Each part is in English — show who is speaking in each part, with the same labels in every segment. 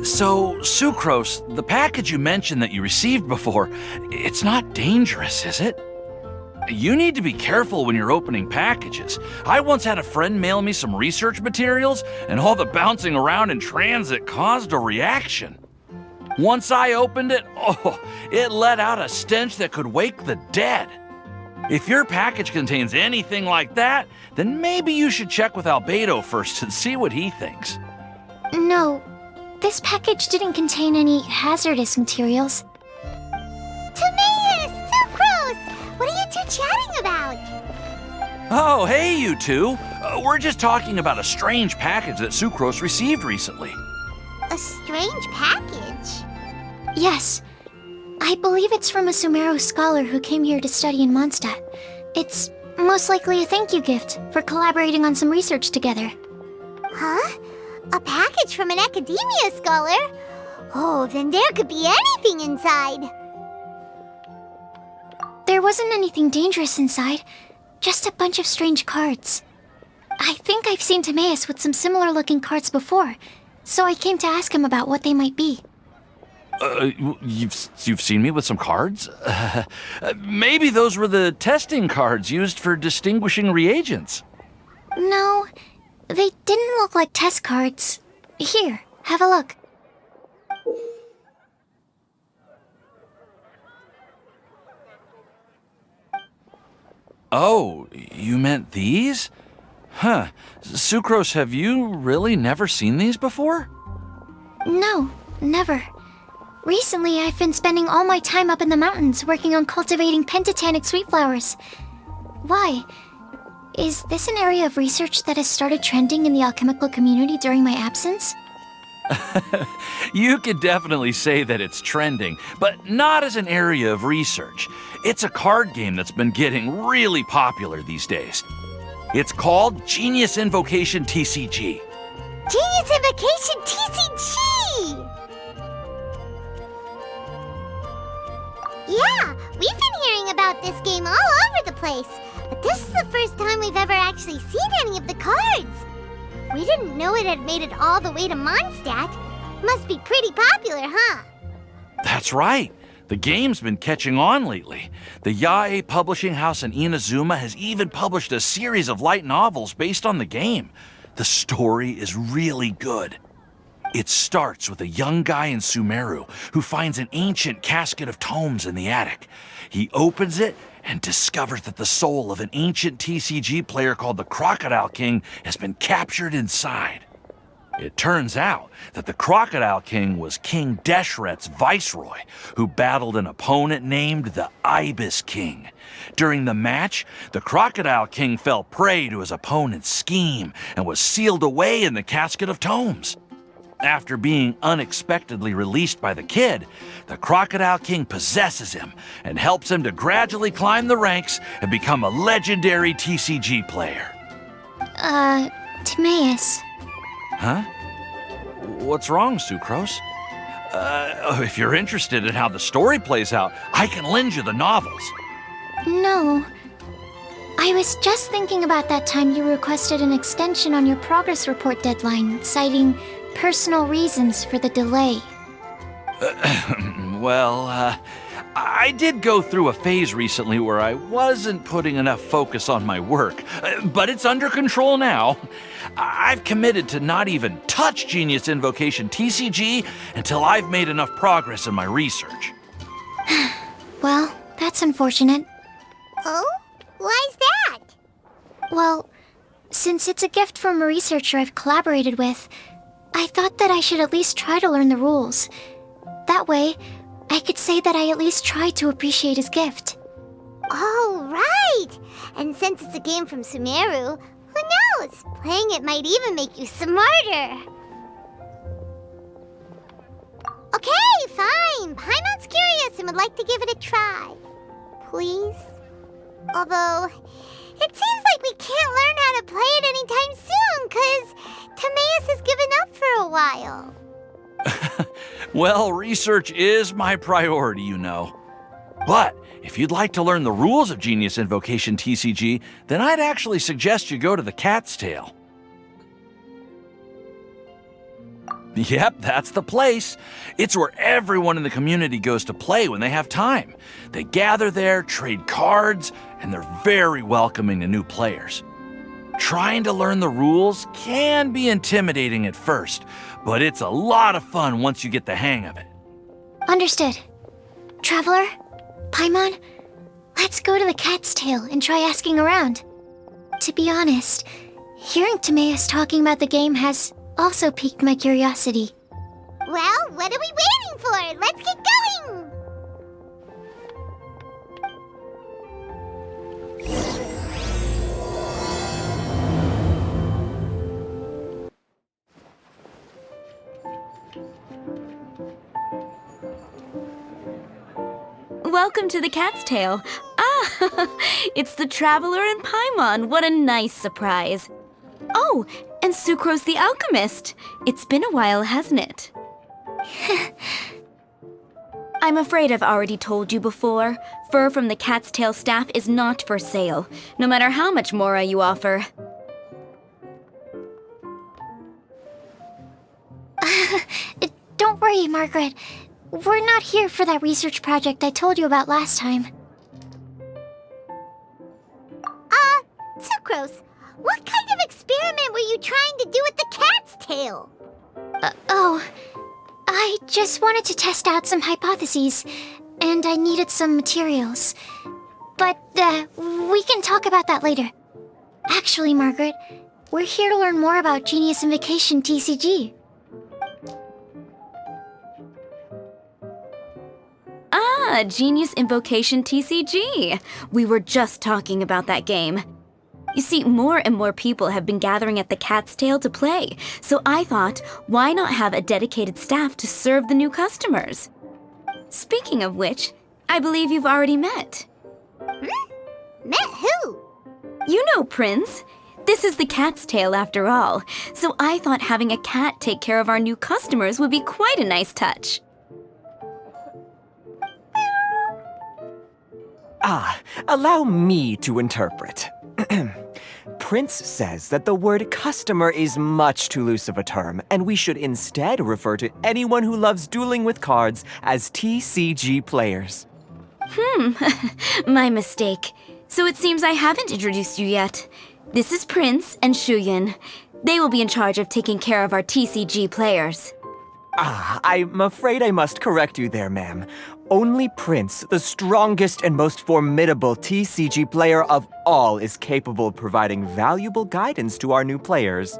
Speaker 1: So, Sucrose, the package you mentioned that you received before, it's not dangerous, is it? You need to be careful when you're opening packages. I once had a friend mail me some research materials, and all the bouncing around in transit caused a reaction. Once I opened it, it let out a stench that could wake the dead. If your package contains anything like that, then maybe you should check with Albedo first and see what he thinks.
Speaker 2: No, this package didn't contain any hazardous materials.
Speaker 3: Timaeus! Sucrose! What are you two chatting about?
Speaker 1: Oh, hey, you two. We're just talking about a strange package that Sucrose received recently.
Speaker 3: A strange package?
Speaker 2: Yes. I believe it's from a Sumeru scholar who came here to study in Mondstadt. It's most likely a thank you gift for collaborating on some research together.
Speaker 3: Huh? A package from an academia scholar? Oh, then there could be anything inside.
Speaker 2: There wasn't anything dangerous inside, just a bunch of strange cards. I think I've seen Timaeus with some similar looking cards before, so I came to ask him about what they might be.
Speaker 1: You've seen me with some cards? Maybe those were the testing cards used for distinguishing reagents.
Speaker 2: No, they didn't look like test cards. Here, have a look.
Speaker 1: Oh, you meant these? Huh. Sucrose, have you really never seen these before?
Speaker 2: No, never. Recently, I've been spending all my time up in the mountains working on cultivating pentatonic sweet flowers. Why? Is this an area of research that has started trending in the alchemical community during my absence?
Speaker 1: You could definitely say that it's trending, but not as an area of research. It's a card game that's been getting really popular these days. It's called Genius Invocation TCG.
Speaker 3: Genius Invokation TCG! Yeah, we've been hearing about this game all over the place, but this is the first time we've ever actually seen any of the cards. We didn't know it had made it all the way to Mondstadt. Must be pretty popular, huh?
Speaker 1: That's right. The game's been catching on lately. The Yae publishing house in Inazuma has even published a series of light novels based on the game. The story is really good. It starts with a young guy in Sumeru who finds an ancient casket of tomes in the attic. He opens it and discovers that the soul of an ancient TCG player called the Crocodile King has been captured inside. It turns out that the Crocodile King was King Deshret's viceroy, who battled an opponent named the Ibis King. During the match, the Crocodile King fell prey to his opponent's scheme and was sealed away in the casket of tomes. After being unexpectedly released by the kid, the Crocodile King possesses him and helps him to gradually climb the ranks and become a legendary TCG player.
Speaker 2: Timaeus.
Speaker 1: Huh? What's wrong, Sucrose? If you're interested in how the story plays out, I can lend you the novels.
Speaker 2: No. I was just thinking about that time you requested an extension on your progress report deadline, citing personal reasons for the delay.
Speaker 1: I did go through a phase recently where I wasn't putting enough focus on my work, but it's under control now. I've committed to not even touch Genius Invocation TCG until I've made enough progress in my research.
Speaker 2: Well, that's unfortunate.
Speaker 3: Oh? Why's that?
Speaker 2: Well, since it's a gift from a researcher I've collaborated with, I thought that I should at least try to learn the rules. That way, I could say that I at least tried to appreciate his gift.
Speaker 3: Oh, right! And since it's a game from Sumeru, who knows? Playing it might even make you smarter. Okay, fine. Paimon's curious and would like to give it a try. Please? Although, it seems like we can't learn how to play it anytime soon, 'cause Timaeus has given up for a while.
Speaker 1: Well, research is my priority, you know. But if you'd like to learn the rules of Genius Invocation TCG, then I'd actually suggest you go to the Cat's Tail. Yep, that's the place. It's where everyone in the community goes to play when they have time. They gather there, trade cards, and they're very welcoming to new players. Trying to learn the rules can be intimidating at first, but it's a lot of fun once you get the hang of it.
Speaker 2: Understood. Traveler, Paimon, let's go to the Cat's Tail and try asking around. To be honest, hearing Timaeus talking about the game has also piqued my curiosity.
Speaker 3: Well, what are we waiting for? Let's get going!
Speaker 4: Welcome to the Cat's Tail. Ah, it's the Traveler and Paimon. What a nice surprise. Oh, and Sucrose the Alchemist. It's been a while, hasn't it? I'm afraid I've already told you before. Fur from the Cat's Tail staff is not for sale, no matter how much Mora you offer.
Speaker 2: Don't worry, Margaret. We're not here for that research project I told you about last time.
Speaker 3: Sucrose, what kind of experiment were you trying to do with the cat's tail?
Speaker 2: I just wanted to test out some hypotheses, and I needed some materials. But, we can talk about that later. Actually, Margaret, we're here to learn more about Genius Invocation TCG.
Speaker 4: Ah, Genius Invocation TCG. We were just talking about that game. You see, more and more people have been gathering at the Cat's Tail to play, so I thought, why not have a dedicated staff to serve the new customers? Speaking of which, I believe you've already met.
Speaker 3: Met who?
Speaker 4: You know, Prince. This is the Cat's Tail after all, so I thought having a cat take care of our new customers would be quite a nice touch.
Speaker 5: Allow me to interpret. Prince says that the word customer is much too loose of a term, and we should instead refer to anyone who loves dueling with cards as TCG players.
Speaker 4: My mistake. So it seems I haven't introduced you yet. This is Prince and Shuyan. They will be in charge of taking care of our TCG players.
Speaker 5: I'm afraid I must correct you there, ma'am. Only Prince, the strongest and most formidable TCG player of all, is capable of providing valuable guidance to our new players.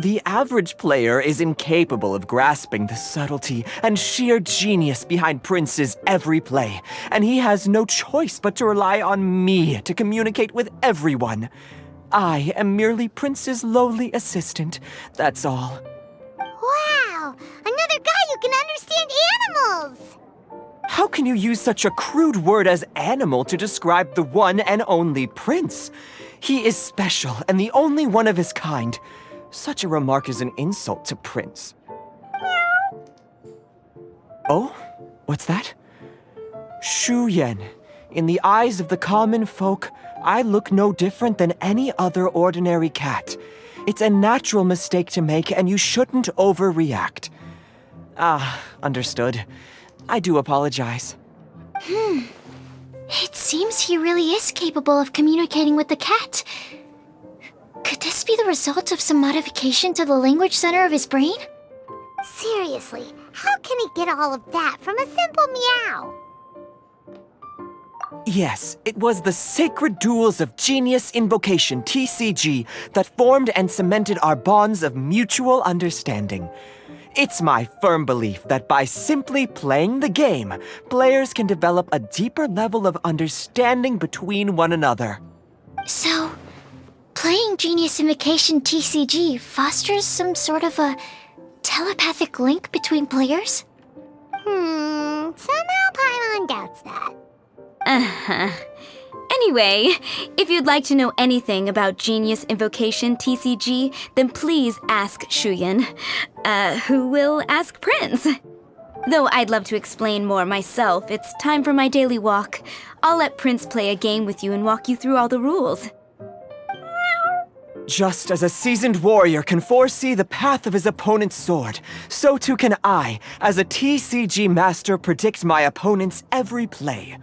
Speaker 5: The average player is incapable of grasping the subtlety and sheer genius behind Prince's every play, and he has no choice but to rely on me to communicate with everyone. I am merely Prince's lowly assistant, that's all.
Speaker 3: Wow! Another guy who can understand animals!
Speaker 5: How can you use such a crude word as animal to describe the one and only Prince? He is special and the only one of his kind. Such a remark is an insult to Prince. Oh? What's that? Shuyan. In the eyes of the common folk, I look no different than any other ordinary cat. It's a natural mistake to make, and you shouldn't overreact. Understood. I do apologize.
Speaker 2: It seems he really is capable of communicating with the cat. Could this be the result of some modification to the language center of his brain?
Speaker 3: Seriously, how can he get all of that from a simple meow?
Speaker 5: Yes, it was the sacred duels of Genius Invocation TCG that formed and cemented our bonds of mutual understanding. It's my firm belief that by simply playing the game, players can develop a deeper level of understanding between one another.
Speaker 2: So, playing Genius Invocation TCG fosters some sort of a telepathic link between players?
Speaker 3: Somehow Paimon doubts that.
Speaker 4: Anyway, if you'd like to know anything about Genius Invocation TCG, then please ask Shuyan, who will ask Prince. Though I'd love to explain more myself, it's time for my daily walk. I'll let Prince play a game with you and walk you through all the rules.
Speaker 5: Just as a seasoned warrior can foresee the path of his opponent's sword, so too can I, as a TCG master, predict my opponent's every play.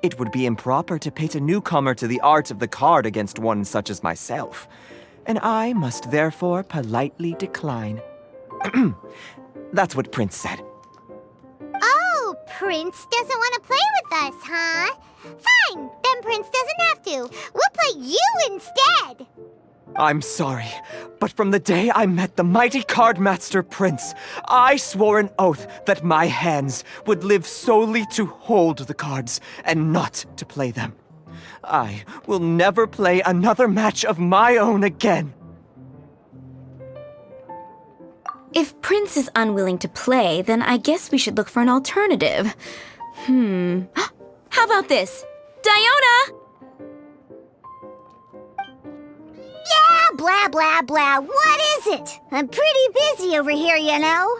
Speaker 5: It would be improper to pit a newcomer to the art of the card against one such as myself, and I must therefore politely decline. That's what Prince said.
Speaker 3: Oh, Prince doesn't want to play with us, huh? Fine, then Prince doesn't have to. We'll play you instead.
Speaker 5: I'm sorry, but from the day I met the mighty cardmaster Prince, I swore an oath that my hands would live solely to hold the cards and not to play them. I will never play another match of my own again.
Speaker 4: If Prince is unwilling to play, then I guess we should look for an alternative. How about this? Diona!
Speaker 3: Yeah, blah, blah, blah. What is it? I'm pretty busy over here, you know.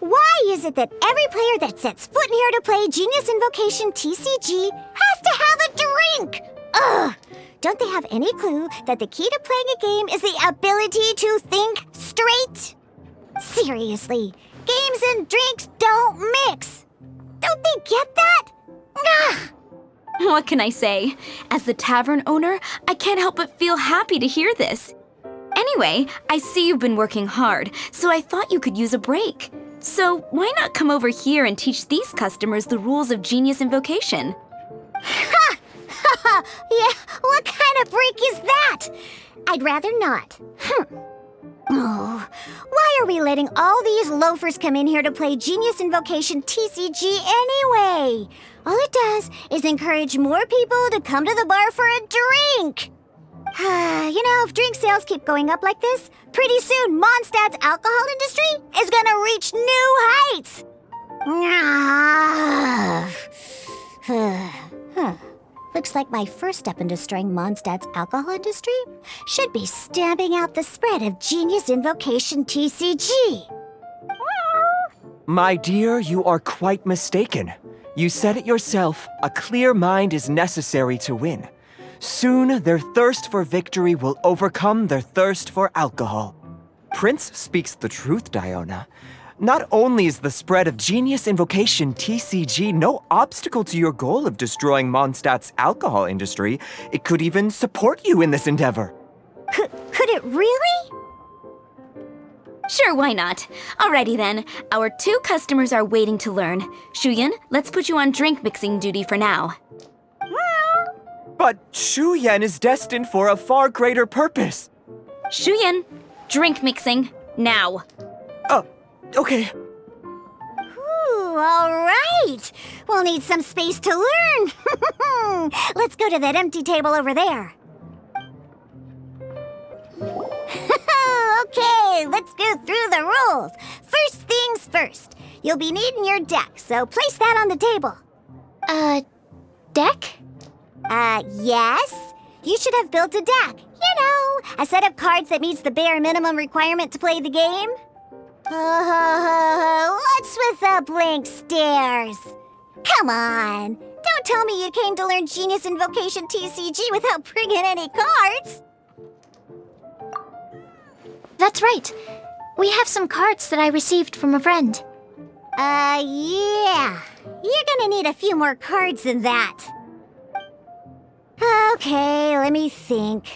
Speaker 3: Why is it that every player that sets foot in here to play Genius Invocation TCG has to have a drink? Ugh! Don't they have any clue that the key to playing a game is the ability to think straight? Seriously, games and drinks don't mix. Don't they get that? Ugh!
Speaker 4: What can I say? As the tavern owner, I can't help but feel happy to hear this. Anyway, I see you've been working hard, so I thought you could use a break. So why not come over here and teach these customers the rules of Genius Invocation?
Speaker 3: Ha! Yeah, what kind of break is that? I'd rather not. Oh, why are we letting all these loafers come in here to play Genius Invocation TCG anyway? All it does is encourage more people to come to the bar for a drink. You know, if drink sales keep going up like this, pretty soon Mondstadt's alcohol industry is gonna reach new heights. Looks like my first step in destroying Mondstadt's alcohol industry should be stamping out the spread of Genius Invocation TCG.
Speaker 5: My dear, you are quite mistaken. You said it yourself, a clear mind is necessary to win. Soon, their thirst for victory will overcome their thirst for alcohol. Prince speaks the truth, Diona. Not only is the spread of Genius Invocation TCG no obstacle to your goal of destroying Mondstadt's alcohol industry, it could even support you in this endeavor.
Speaker 3: Could it really?
Speaker 4: Sure, why not? Alrighty then, our 2 customers are waiting to learn. Shuyan, let's put you on drink mixing duty for now.
Speaker 5: But Shuyan is destined for a far greater purpose.
Speaker 4: Shuyan, drink mixing, now.
Speaker 5: Okay.
Speaker 3: Ooh, all right. We'll need some space to learn. Let's go to that empty table over there. Okay, let's go through the rules. First things first. You'll be needing your deck, so place that on the table.
Speaker 2: Deck?
Speaker 3: Yes. You should have built a deck. You know, a set of cards that meets the bare minimum requirement to play the game. What's with the blank stares? Come on. Don't tell me you came to learn Genius Invocation TCG without bringing any cards.
Speaker 2: That's right. We have some cards that I received from a friend.
Speaker 3: Yeah. You're gonna need a few more cards than that. Okay, let me think.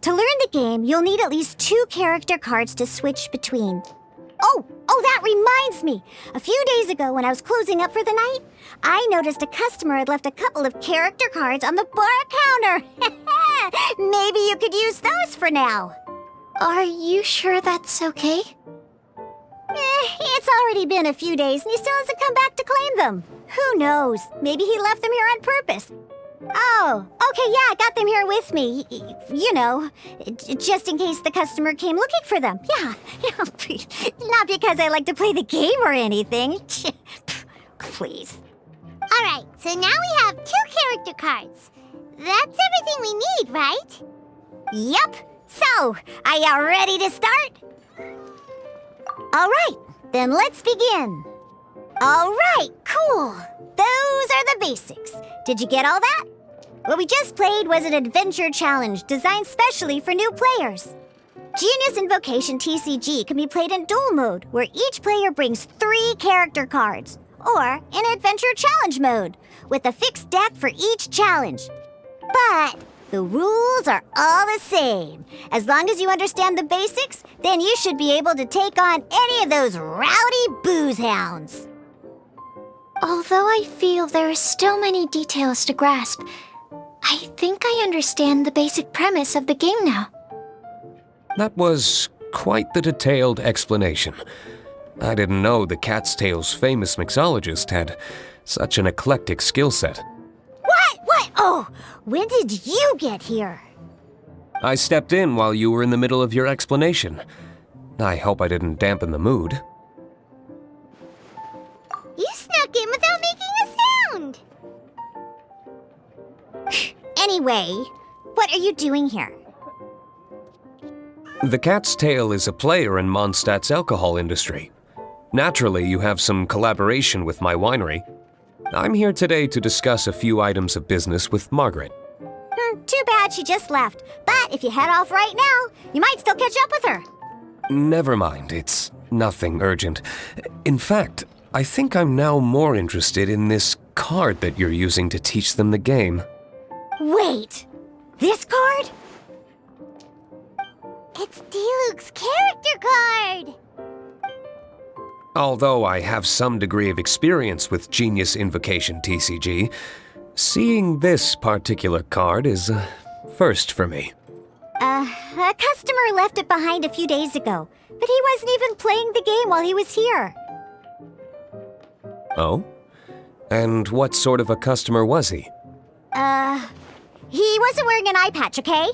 Speaker 3: To learn the game, you'll need at least 2 character cards to switch between. Oh, that reminds me. A few days ago when I was closing up for the night, I noticed a customer had left a couple of character cards on the bar counter. Maybe you could use those for now.
Speaker 2: Are you sure that's okay?
Speaker 3: It's already been a few days and he still hasn't come back to claim them. Who knows? Maybe he left them here on purpose. Oh, okay, yeah, I got them here with me. You know, just in case the customer came looking for them. Yeah, not because I like to play the game or anything. Please. All right, so now we have 2 character cards. That's everything we need, right? Yep. So, are you ready to start? All right, then let's begin. All right, cool. Those are the basics. Did you get all that? What we just played was an adventure challenge designed specially for new players. Genius Invocation TCG can be played in duel mode, where each player brings 3 character cards, or in adventure challenge mode, with a fixed deck for each challenge. But the rules are all the same. As long as you understand the basics, then you should be able to take on any of those rowdy booze hounds.
Speaker 2: Although I feel there are still many details to grasp, I think I understand the basic premise of the game now.
Speaker 6: That was quite the detailed explanation. I didn't know the Cat's Tail's famous mixologist had such an eclectic skill set.
Speaker 3: What? Oh, when did you get here?
Speaker 6: I stepped in while you were in the middle of your explanation. I hope I didn't dampen the mood.
Speaker 3: You snuck in without making a sound. Anyway, what are you doing here?
Speaker 6: The Cat's Tail is a player in Mondstadt's alcohol industry. Naturally, you have some collaboration with my winery. I'm here today to discuss a few items of business with Margaret.
Speaker 3: Too bad she just left. But if you head off right now, you might still catch up with her.
Speaker 6: Never mind, it's nothing urgent. In fact, I think I'm now more interested in this card that you're using to teach them the game.
Speaker 3: Wait, this card? It's Diluc's character card!
Speaker 6: Although I have some degree of experience with Genius Invocation TCG, seeing this particular card is a first for me.
Speaker 3: A customer left it behind a few days ago, but he wasn't even playing the game while he was here.
Speaker 6: Oh? And what sort of a customer was he?
Speaker 3: He wasn't wearing an eye patch, okay?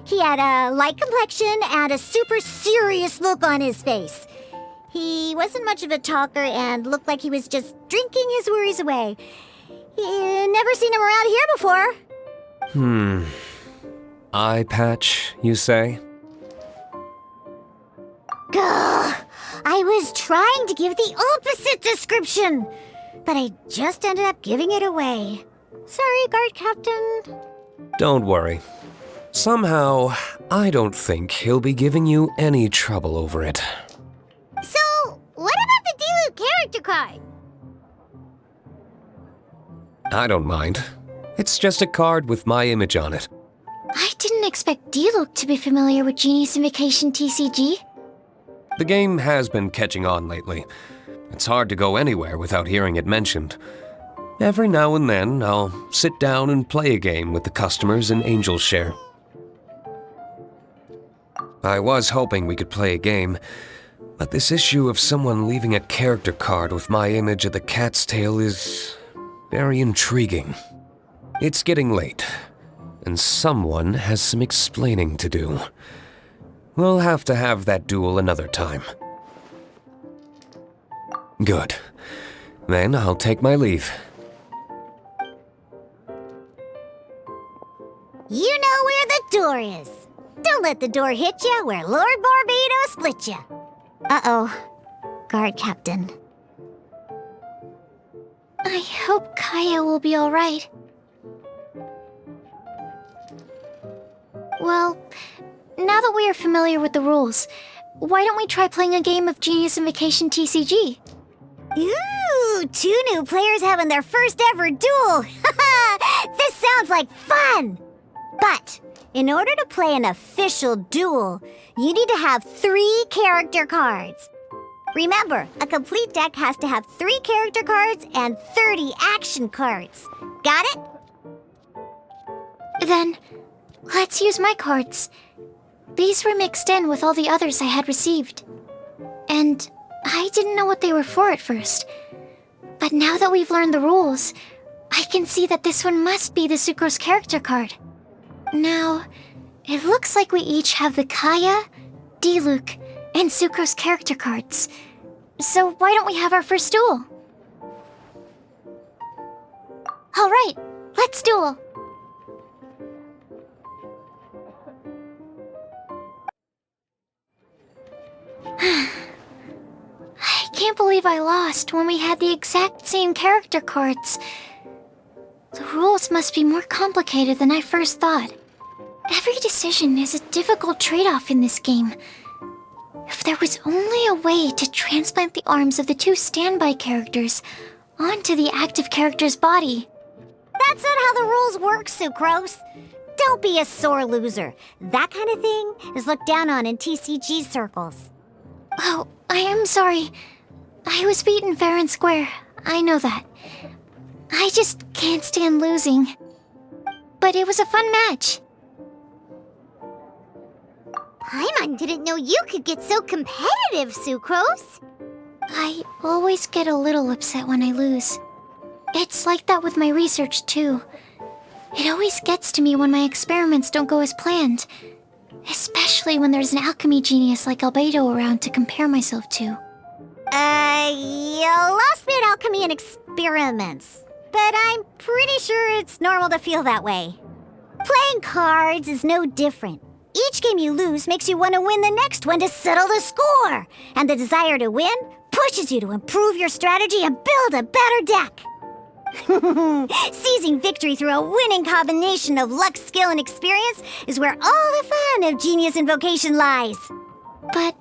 Speaker 3: He had a light complexion and a super serious look on his face. He wasn't much of a talker and looked like he was just drinking his worries away. Never seen him around here before.
Speaker 6: Eye patch, you say?
Speaker 3: Gah! I was trying to give the opposite description, but I just ended up giving it away. Sorry, guard captain.
Speaker 6: Don't worry. Somehow, I don't think he'll be giving you any trouble over it.
Speaker 3: So, what about the Diluc character card?
Speaker 6: I don't mind. It's just a card with my image on it.
Speaker 2: I didn't expect Diluc to be familiar with Genius Invocation TCG.
Speaker 6: The game has been catching on lately. It's hard to go anywhere without hearing it mentioned. Every now and then, I'll sit down and play a game with the customers in Angel's Share. I was hoping we could play a game, but this issue of someone leaving a character card with my image of the Cat's Tail is very intriguing. It's getting late, and someone has some explaining to do. We'll have to have that duel another time. Good. Then I'll take my leave.
Speaker 3: You know where the door is. Don't let the door hit you where Lord Barbados split you. Uh-oh. Guard captain.
Speaker 2: I hope Kaya will be alright. Well, now that we are familiar with the rules, why don't we try playing a game of Genius Invocation TCG?
Speaker 3: Ooh, 2 new players having their first ever duel. This sounds like fun! But in order to play an official duel, you need to have 3 character cards. Remember, a complete deck has to have 3 character cards and 30 action cards. Got it?
Speaker 2: Then, let's use my cards. These were mixed in with all the others I had received. And I didn't know what they were for at first. But now that we've learned the rules, I can see that this one must be the Sucrose character card. Now, it looks like we each have the Kaya, Diluc, and Sucrose character cards. So why don't we have our first duel? Alright, let's duel. I can't believe I lost when we had the exact same character cards. The rules must be more complicated than I first thought. Every decision is a difficult trade-off in this game. If there was only a way to transplant the arms of the two standby characters onto the active character's body.
Speaker 3: That's not how the rules work, Sucrose. Don't be a sore loser. That kind of thing is looked down on in TCG circles.
Speaker 2: Oh, I am sorry. I was beaten fair and square. I know that. I just can't stand losing. But it was a fun match.
Speaker 3: Paimon didn't know you could get so competitive, Sucrose.
Speaker 2: I always get a little upset when I lose. It's like that with my research, too. It always gets to me when my experiments don't go as planned. Especially when there's an alchemy genius like Albedo around to compare myself to.
Speaker 3: You lost me at alchemy and experiments. But I'm pretty sure it's normal to feel that way. Playing cards is no different. Each game you lose makes you want to win the next one to settle the score. And the desire to win pushes you to improve your strategy and build a better deck. Seizing victory through a winning combination of luck, skill, and experience is where all the fun of Genius Invocation lies.
Speaker 2: But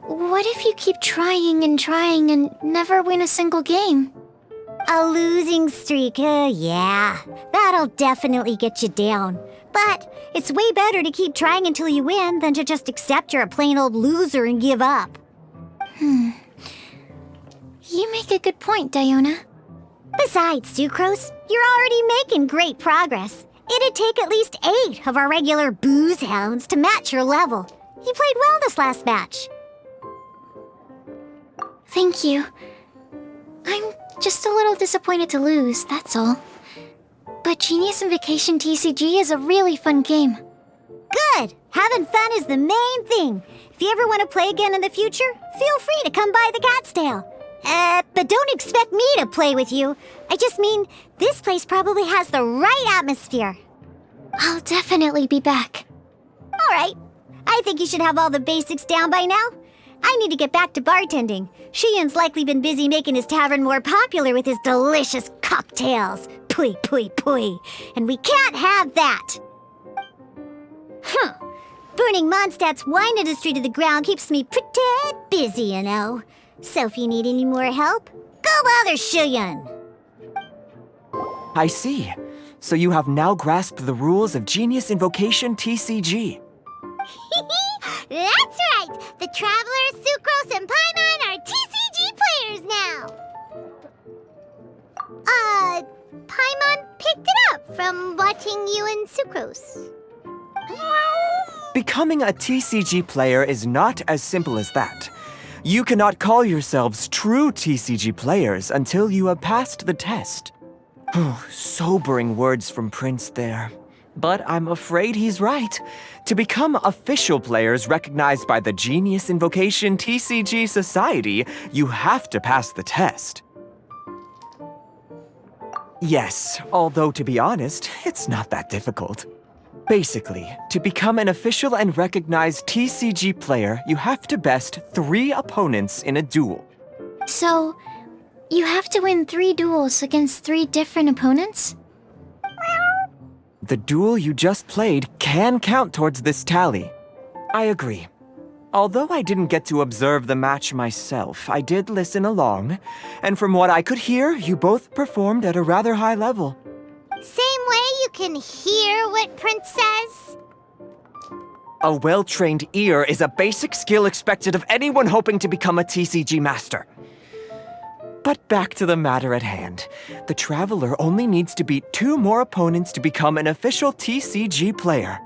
Speaker 2: what if you keep trying and never win a single game?
Speaker 3: A losing streak, yeah. That'll definitely get you down. But it's way better to keep trying until you win than to just accept you're a plain old loser and give up.
Speaker 2: You make a good point, Diona.
Speaker 3: Besides, Sucrose, you're already making great progress. It'd take at least 8 of our regular booze hounds to match your level. You played well this last match.
Speaker 2: Thank you. I'm just a little disappointed to lose, that's all. But Genius Invokation TCG is a really fun game.
Speaker 3: Good! Having fun is the main thing. If you ever want to play again in the future, feel free to come by the Cat's Tail. But don't expect me to play with you. I just mean, this place probably has the right atmosphere.
Speaker 2: I'll definitely be back.
Speaker 3: All right. I think you should have all the basics down by now. I need to get back to bartending. Shiyan's likely been busy making his tavern more popular with his delicious cocktails. Pui, pui, pui. And we can't have that. Burning Mondstadt's wine industry to the ground keeps me pretty busy, you know. So if you need any more help, go bother Shiyan.
Speaker 5: I see. So you have now grasped the rules of Genius Invocation TCG.
Speaker 3: That's right! The Traveler, Sucrose, and Paimon are TCG players now! Paimon picked it up from watching you and Sucrose.
Speaker 5: Becoming a TCG player is not as simple as that. You cannot call yourselves true TCG players until you have passed the test. Sobering words from Prince there. But I'm afraid he's right. To become official players recognized by the Genius Invocation TCG Society, you have to pass the test. Yes, although to be honest, it's not that difficult. Basically, to become an official and recognized TCG player, you have to best 3 opponents in a duel.
Speaker 2: So, you have to win 3 duels against 3 different opponents?
Speaker 5: The duel you just played can count towards this tally. I agree. Although I didn't get to observe the match myself, I did listen along, and from what I could hear, you both performed at a rather high level.
Speaker 3: Same way you can hear what Prince says?
Speaker 5: A well-trained ear is a basic skill expected of anyone hoping to become a TCG master. But back to the matter at hand. The Traveler only needs to beat 2 more opponents to become an official TCG player.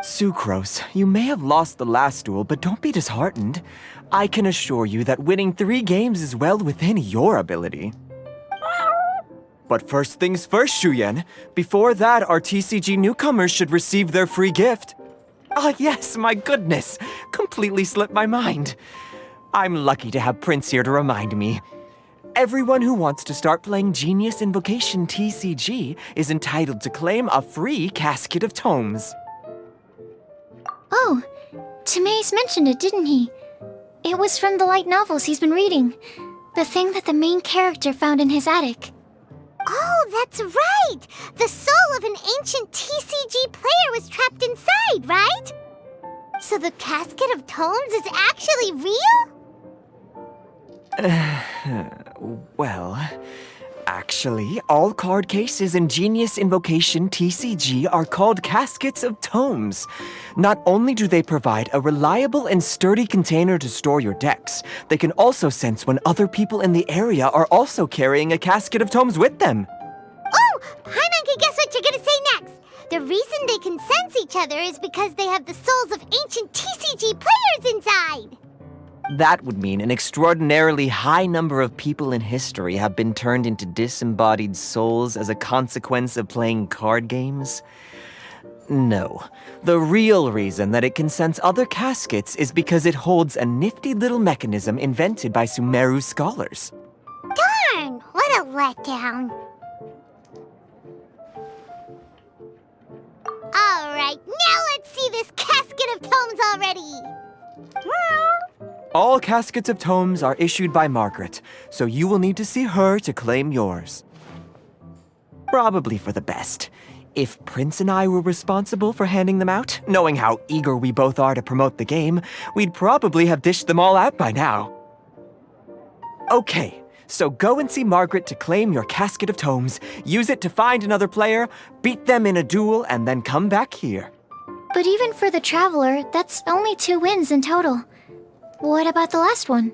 Speaker 5: Sucrose, you may have lost the last duel, but don't be disheartened. I can assure you that winning 3 games is well within your ability. But first things first, Shuyen. Before that, our TCG newcomers should receive their free gift. Ah, yes, my goodness. Completely slipped my mind. I'm lucky to have Prince here to remind me. Everyone who wants to start playing Genius Invocation TCG is entitled to claim a free casket of tomes.
Speaker 2: Oh, Timaeus mentioned it, didn't he? It was from the light novels he's been reading. The thing that the main character found in his attic.
Speaker 3: Oh, that's right! The soul of an ancient TCG player was trapped inside, right? So the Casket of Tomes is actually real?
Speaker 5: Well, actually, all card cases in Genius Invocation TCG are called Caskets of Tomes. Not only do they provide a reliable and sturdy container to store your decks, they can also sense when other people in the area are also carrying a Casket of Tomes with them.
Speaker 3: Oh, Paimon can guess what you're gonna say next. The reason they can sense each other is because they have the souls of ancient TCG players inside.
Speaker 5: That would mean an extraordinarily high number of people in history have been turned into disembodied souls as a consequence of playing card games. No. The real reason that it can sense other caskets is because it holds a nifty little mechanism invented by Sumeru scholars.
Speaker 3: Darn, what a letdown. Alright, now let's see this Casket of Tomes already.
Speaker 5: All Caskets of Tomes are issued by Margaret, so you will need to see her to claim yours. Probably for the best. If Prince and I were responsible for handing them out, knowing how eager we both are to promote the game, we'd probably have dished them all out by now. Okay, so go and see Margaret to claim your Casket of Tomes, use it to find another player, beat them in a duel, and then come back here.
Speaker 2: But even for the Traveler, that's only 2 wins in total. What about the last one?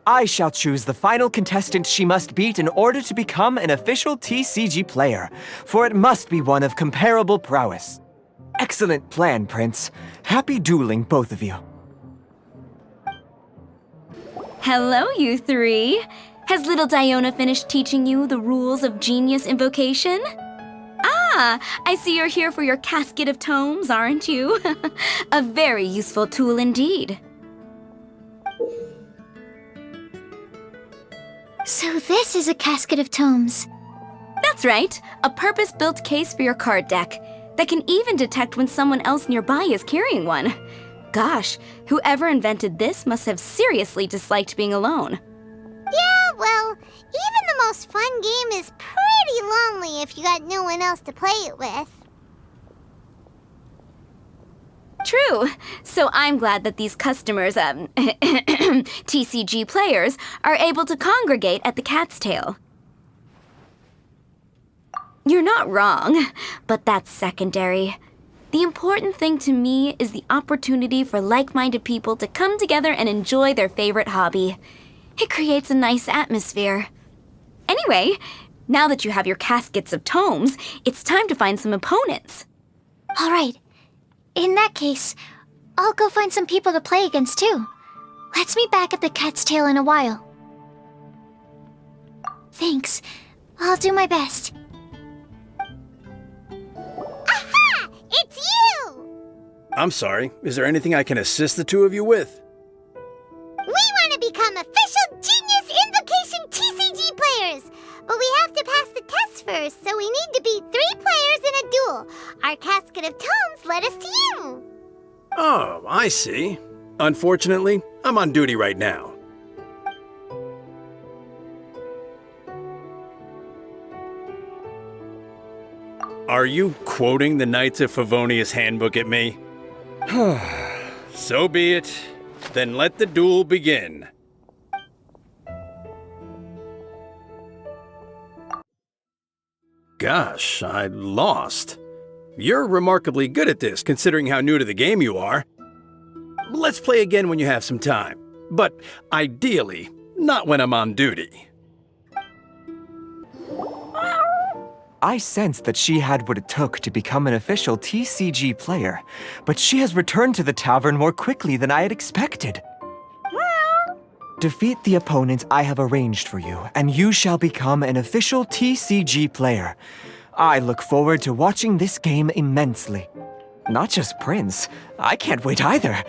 Speaker 5: I shall choose the final contestant she must beat in order to become an official TCG player, for it must be one of comparable prowess. Excellent plan, Prince. Happy dueling, both of you.
Speaker 4: Hello, you three. Has little Diona finished teaching you the rules of Genius Invocation? Ah, I see you're here for your Casket of Tomes, aren't you? A very useful tool indeed.
Speaker 2: So this is a Casket of Tomes.
Speaker 4: That's right, a purpose-built case for your card deck that can even detect when someone else nearby is carrying one. Gosh, whoever invented this must have seriously disliked being alone.
Speaker 3: Yeah, well, even the most fun game is pretty lonely if you got no one else to play it with.
Speaker 4: True. So I'm glad that these customers, TCG players, are able to congregate at the Cat's Tail. You're not wrong, but that's secondary. The important thing to me is the opportunity for like-minded people to come together and enjoy their favorite hobby. It creates a nice atmosphere. Anyway, now that you have your Caskets of Tomes, it's time to find some opponents.
Speaker 2: All right. In that case, I'll go find some people to play against too. Let's meet back at the Cat's Tail in a while. Thanks. I'll do my best.
Speaker 3: Aha! It's you!
Speaker 7: I'm sorry, is there anything I can assist the two of you with?
Speaker 3: We want to become official Genius Invocation TCG players, but we have to pass the test first, so we need to beat 3 players in a duel. Our Casket of Tomes led us to you.
Speaker 7: Oh, I see. Unfortunately, I'm on duty right now. Are you quoting the Knights of Favonius handbook at me? So be it. Then let the duel begin. Gosh, I lost. You're remarkably good at this, considering how new to the game you are. Let's play again when you have some time. But ideally, not when I'm on duty.
Speaker 5: I sensed that she had what it took to become an official TCG player, but she has returned to the tavern more quickly than I had expected. Defeat the opponent I have arranged for you, and you shall become an official TCG player. I look forward to watching this game immensely. Not just Prince, I can't wait either.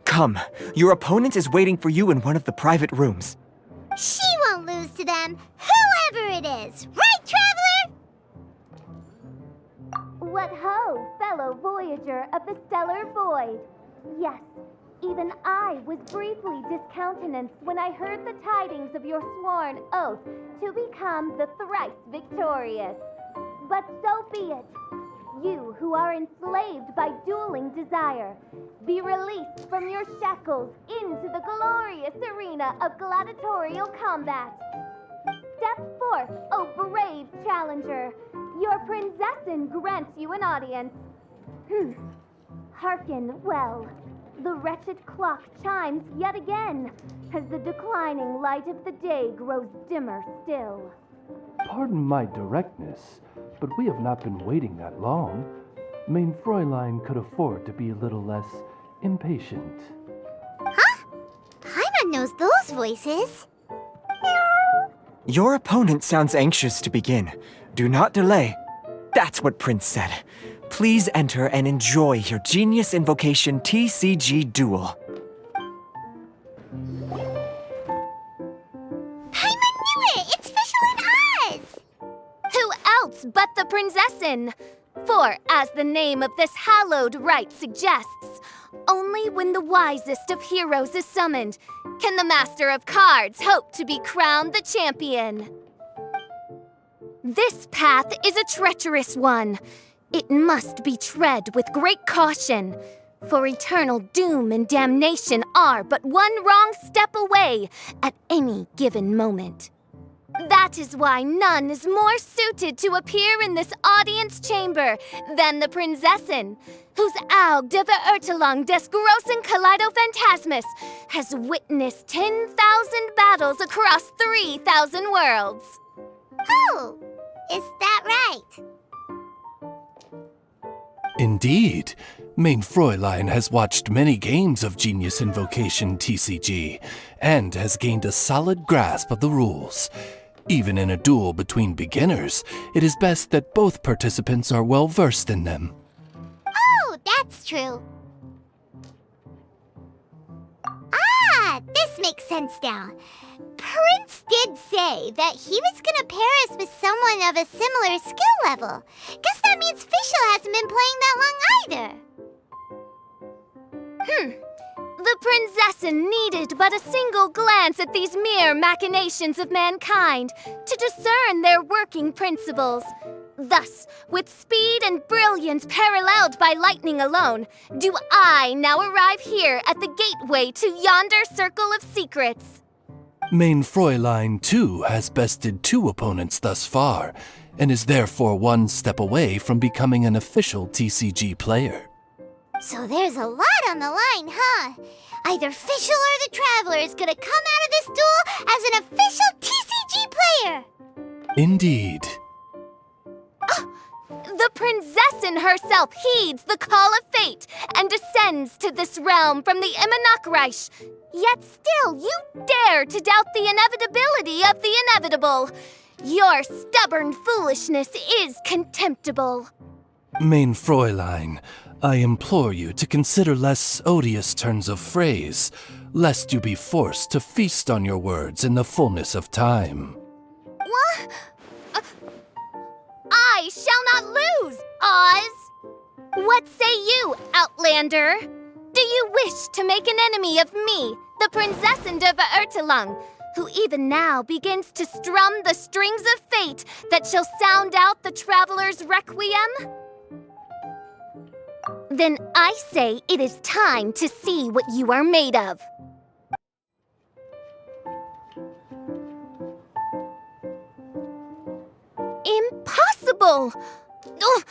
Speaker 5: Come, your opponent is waiting for you in one of the private rooms.
Speaker 3: She won't lose to them, whoever it is. Right, Traveler?
Speaker 8: What ho, fellow voyager of the stellar void! Yes, Even I was briefly discountenanced when I heard the tidings of your sworn oath to become the thrice victorious. But so be it. You who are enslaved by dueling desire, be released from your shackles into the glorious arena of gladiatorial combat. Step forth, O brave challenger. Your princessin grants you an audience. Hearken well. The wretched clock chimes yet again, as the declining light of the day grows dimmer still.
Speaker 9: Pardon my directness, but we have not been waiting that long. Mein Fräulein could afford to be a little less impatient.
Speaker 3: Huh? Paimon knows those voices.
Speaker 5: Your opponent sounds anxious to begin. Do not delay. That's what Prince said. Please enter and enjoy your Genius Invocation TCG duel.
Speaker 3: Paimon knew it! It's Fischl and Oz!
Speaker 8: Who else but the princessin? For, as the name of this hallowed rite suggests, only when the wisest of heroes is summoned can the master of cards hope to be crowned the champion. This path is a treacherous one. It must be tread with great caution, for eternal doom and damnation are but one wrong step away at any given moment. That is why none is more suited to appear in this audience chamber than the princessin, whose Aug de Verurtelung des großen Kaleido-Phantasmus has witnessed 10,000 battles across 3,000 worlds.
Speaker 3: Oh, is that right?
Speaker 9: Indeed. Mein Fräulein has watched many games of Genius Invocation TCG, and has gained a solid grasp of the rules. Even in a duel between beginners, it is best that both participants are well versed in them.
Speaker 3: Oh, that's true. Ah, this makes sense now. Prince did say that he was gonna pair us with someone of a similar skill level. Guess that means Fischl hasn't been playing that long either.
Speaker 8: The princessin needed but a single glance at these mere machinations of mankind to discern their working principles. Thus, with speed and brilliance paralleled by lightning alone, do I now arrive here at the gateway to yonder circle of secrets.
Speaker 9: Mein Fräulein, too, has bested 2 opponents thus far, and is therefore one step away from becoming an official TCG player.
Speaker 3: So there's a lot on the line, huh? Either Fischl or the Traveler is gonna come out of this duel as an official TCG player!
Speaker 9: Indeed.
Speaker 8: The princessin herself heeds the call of fate and descends to this realm from the Immanakreich. Yet still you dare to doubt the inevitability of the inevitable. Your stubborn foolishness is contemptible.
Speaker 9: Mein Fräulein, I implore you to consider less odious turns of phrase, lest you be forced to feast on your words in the fullness of time.
Speaker 8: What? I shall not lose, Oz! What say you, Outlander? Do you wish to make an enemy of me, the Princessin de Verurtelung, who even now begins to strum the strings of fate that shall sound out the traveler's requiem? Then I say it is time to see what you are made of. Impossible! Ugh,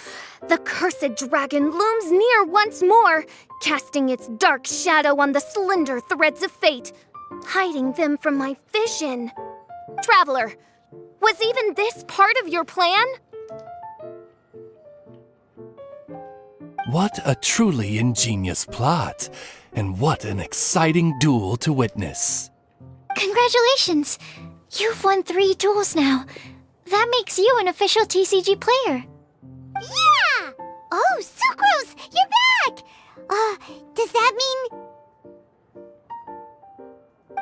Speaker 8: the cursed dragon looms near once more, casting its dark shadow on the slender threads of fate, hiding them from my vision. Traveler, was even this part of your plan?
Speaker 9: What a truly ingenious plot, and what an exciting duel to witness.
Speaker 2: Congratulations! You've won 3 duels now. That makes you an official TCG player.
Speaker 3: Yeah! Oh, Sucrose, you're back! Does that mean...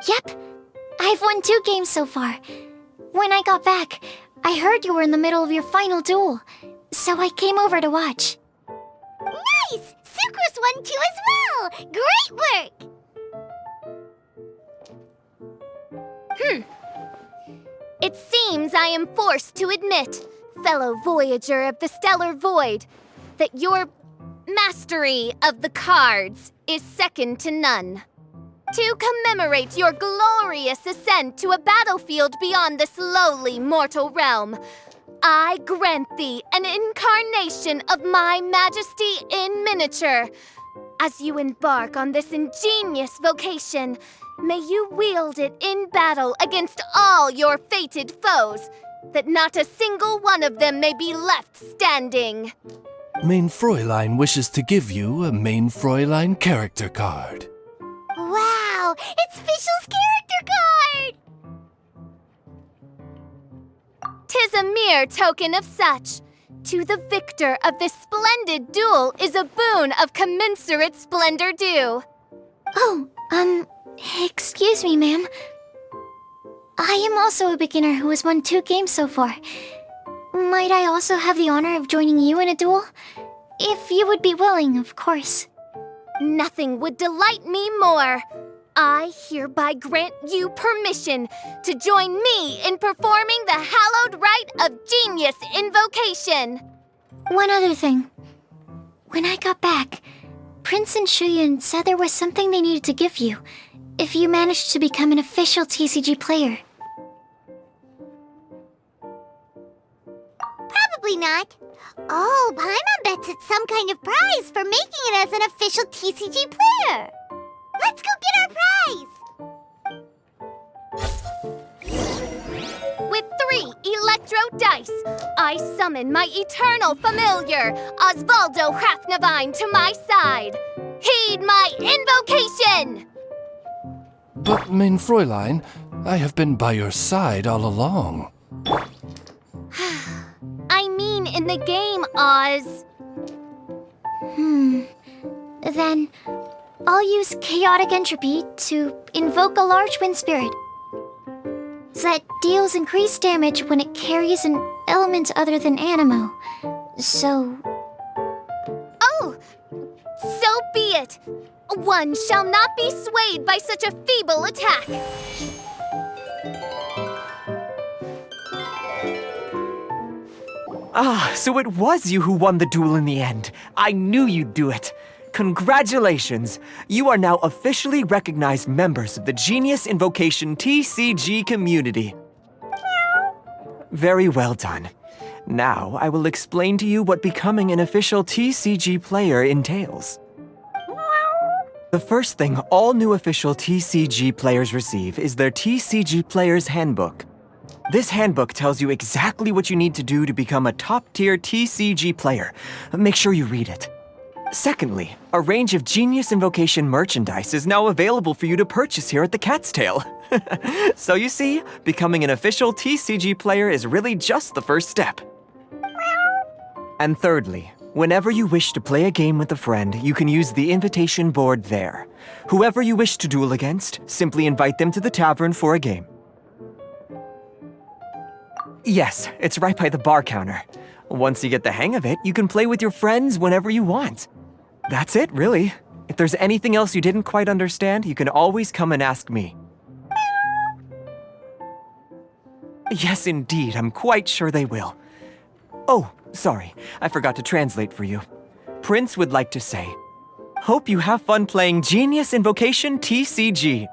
Speaker 2: Yep. I've won 2 games so far. When I got back, I heard you were in the middle of your final duel, so I came over to watch.
Speaker 3: Nice! Sucrose won too as well! Great work!
Speaker 8: It seems I am forced to admit, fellow voyager of the stellar void, that your mastery of the cards is second to none. To commemorate your glorious ascent to a battlefield beyond this lowly mortal realm, I grant thee an incarnation of my majesty in miniature. As you embark on this ingenious vocation, may you wield it in battle against all your fated foes, that not a single one of them may be left standing.
Speaker 9: Main Fräulein wishes to give you a Main Fräulein character card.
Speaker 3: Wow, it's Fischl's character card!
Speaker 8: 'Tis a mere token of such. To the victor of this splendid duel is a boon of commensurate splendor due.
Speaker 2: Oh, excuse me, ma'am. I am also a beginner who has won 2 games so far. Might I also have the honor of joining you in a duel? If you would be willing, of course.
Speaker 8: Nothing would delight me more. I hereby grant you permission to join me in performing the hallowed rite of genius invocation.
Speaker 2: One other thing. When I got back, Prince and Shuyan said there was something they needed to give you if you managed to become an official TCG player.
Speaker 3: Probably not. Oh, Paimon bets it's some kind of prize for making it as an official TCG player. Let's go get our prize!
Speaker 8: With 3 electro dice, I summon my eternal familiar, Osvaldo Hrafnavine, to my side. Heed my invocation!
Speaker 9: But, Main Fräulein, I have been by your side all along.
Speaker 8: I mean in the game, Oz.
Speaker 2: Then, I'll use Chaotic Entropy to invoke a large wind spirit that deals increased damage when it carries an element other than Animo. So...
Speaker 8: Oh, so be it. One shall not be swayed by such a feeble attack.
Speaker 5: Ah, so it was you who won the duel in the end. I knew you'd do it. Congratulations! You are now officially recognized members of the Genius Invocation TCG community. Very well done. Now, I will explain to you what becoming an official TCG player entails. The first thing all new official TCG players receive is their TCG Player's Handbook. This handbook tells you exactly what you need to do to become a top-tier TCG player. Make sure you read it. Secondly, a range of Genius Invocation merchandise is now available for you to purchase here at the Cat's Tail. So you see, becoming an official TCG player is really just the first step. And thirdly, whenever you wish to play a game with a friend, you can use the invitation board there. Whoever you wish to duel against, simply invite them to the tavern for a game. Yes, it's right by the bar counter. Once you get the hang of it, you can play with your friends whenever you want. That's it, really. If there's anything else you didn't quite understand, you can always come and ask me. Yes, indeed, I'm quite sure they will. Oh, sorry, I forgot to translate for you. Prince would like to say, hope you have fun playing Genius Invocation TCG.